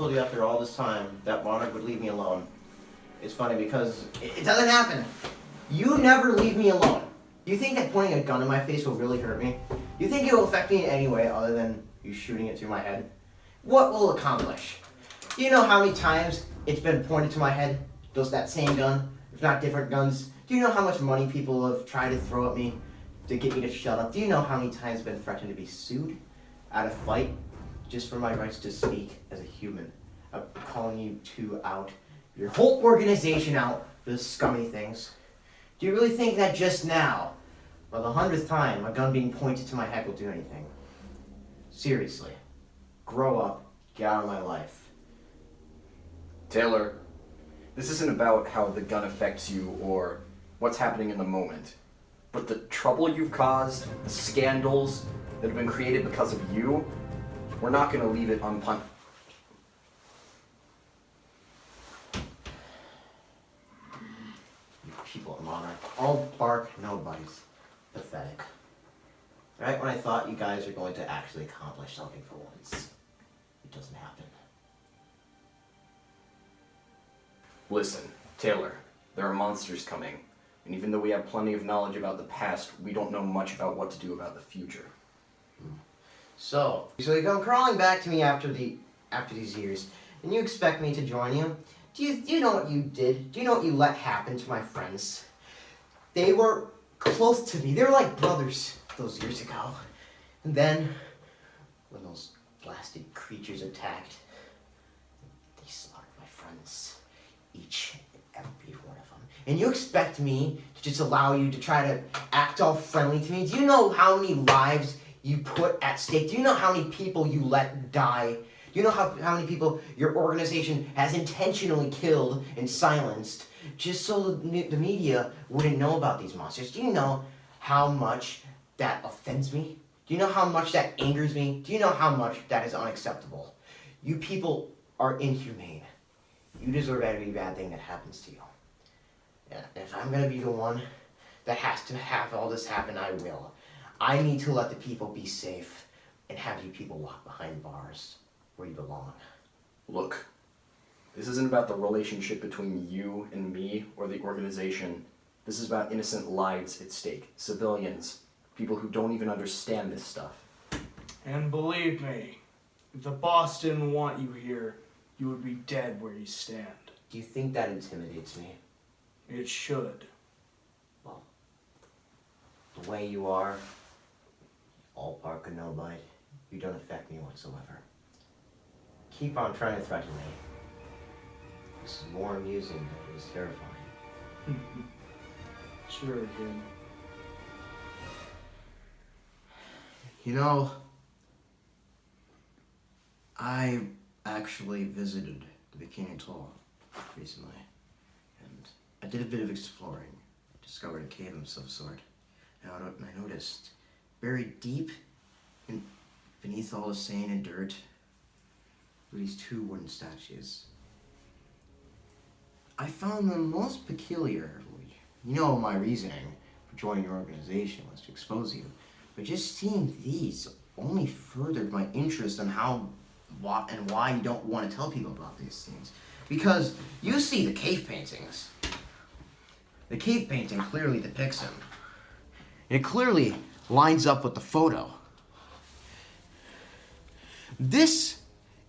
told you after all this time that Monarch would leave me alone. It's funny because it doesn't happen. You never leave me alone. Do you think that pointing a gun in my face will really hurt me? Do you think it will affect me in any way other than you shooting it through my head? What will it accomplish? Do you know how many times it's been pointed to my head? That same gun, if not different guns. Do you know how much money people have tried to throw at me to get me to shut up? Do you know how many times I've been threatened to be sued at a fight just for my rights to speak as a human? I'm calling you two out, your whole organization out for the scummy things. Do you really think that just now, for the 100th time, a gun being pointed to my head will do anything? Seriously, grow up, get out of my life. Taylor, this isn't about how the gun affects you or what's happening in the moment, but the trouble you've caused, the scandals that have been created because of you, we're not going to leave it unpunished. People at Monarch, all bark, no bites. Pathetic. Right when I thought you guys were going to actually accomplish something for once, it doesn't happen. Listen, Taylor, there are monsters coming, and even though we have plenty of knowledge about the past, we don't know much about what to do about the future. So you come crawling back to me after these years, and you expect me to join you? Do you know what you did? Do you know what you let happen to my friends? They were close to me. They were like brothers those years ago. And then, when those blasted creatures attacked, they slaughtered my friends. Each and every one of them. And you expect me to just allow you to try to act all friendly to me? Do you know how many lives you put at stake? Do you know how many people you let die? Do you know how many people your organization has intentionally killed and silenced just so the media wouldn't know about these monsters? Do you know how much that offends me? Do you know how much that angers me? Do you know how much that is unacceptable? You people are inhumane. You deserve every bad thing that happens to you. And if I'm going to be the one that has to have all this happen, I will. I need to let the people be safe and have you people locked behind bars where you belong. Look, this isn't about the relationship between you and me or the organization. This is about innocent lives at stake. Civilians. People who don't even understand this stuff. And believe me, if the boss didn't want you here, you would be dead where you stand. Do you think that intimidates me? It should. Well, the way you are, all bark and no bite, you don't affect me whatsoever. Keep on trying to threaten me. This is more amusing than it is terrifying. Sure, dude. You know, I actually visited the Bikini Atoll recently, and I did a bit of exploring. Discovered a cave of some sort. And I noticed, buried deep beneath all the sand and dirt, were these two wooden statues. I found them most peculiar. You know, my reasoning for joining your organization was to expose you. But just seeing these only furthered my interest in why you don't want to tell people about these things. Because you see the cave paintings. The cave painting clearly depicts him. It clearly lines up with the photo. This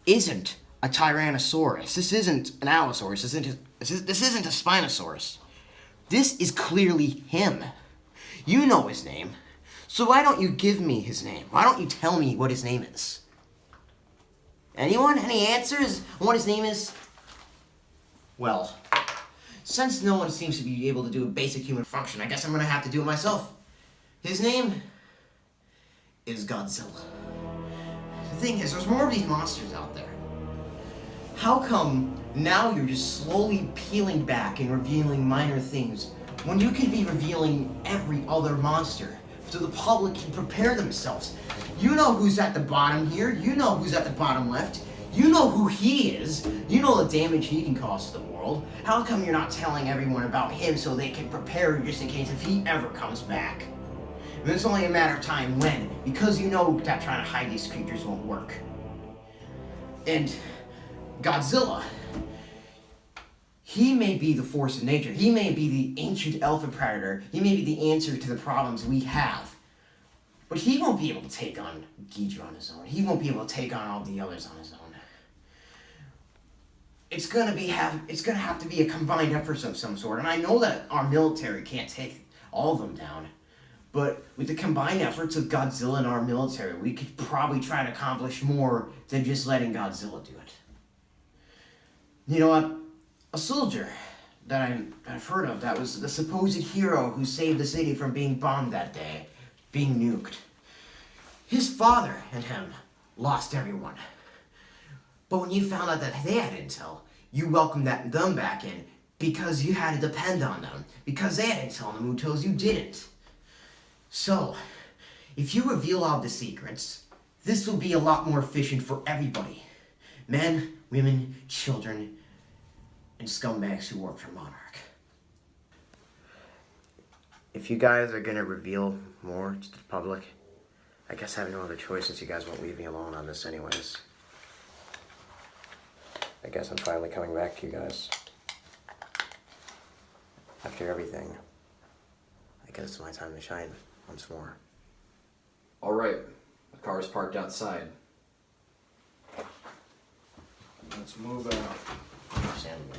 isn't a Tyrannosaurus. This isn't an Allosaurus. This isn't a Spinosaurus. This is clearly him. You know his name. So why don't you give me his name? Why don't you tell me what his name is? Anyone? Any answers on what his name is? Well, since no one seems to be able to do a basic human function, I guess I'm gonna have to do it myself. His name is Godzilla. The thing is, there's more of these monsters out there. How come now you're just slowly peeling back and revealing minor things when you could be revealing every other monster so the public can prepare themselves? You know who's at the bottom here. You know who's at the bottom left. You know who he is. You know the damage he can cause to the world. How come you're not telling everyone about him so they can prepare just in case if he ever comes back? And it's only a matter of time when, because you know that trying to hide these creatures won't work. And Godzilla. He may be the force of nature. He may be the ancient elephant predator. He may be the answer to the problems we have. But he won't be able to take on Ghidorah on his own. He won't be able to take on all the others on his own. It's gonna have to be a combined effort of some sort. And I know that our military can't take all of them down. But with the combined efforts of Godzilla and our military, we could probably try to accomplish more than just letting Godzilla do it. You know what? A soldier that I've heard of that was the supposed hero who saved the city from being bombed that day, being nuked. His father and him lost everyone. But when you found out that they had intel, you welcomed them back in because you had to depend on them. Because they had intel on the MUTOs, you didn't. So, if you reveal all the secrets, this will be a lot more efficient for everybody. Men, women, children, and scumbags who work for Monarch. If you guys are gonna reveal more to the public, I guess I have no other choice since you guys won't leave me alone on this anyways. I guess I'm finally coming back to you guys. After everything, I guess it's my time to shine once more. All right, the car is parked outside. Let's move out. Understandable.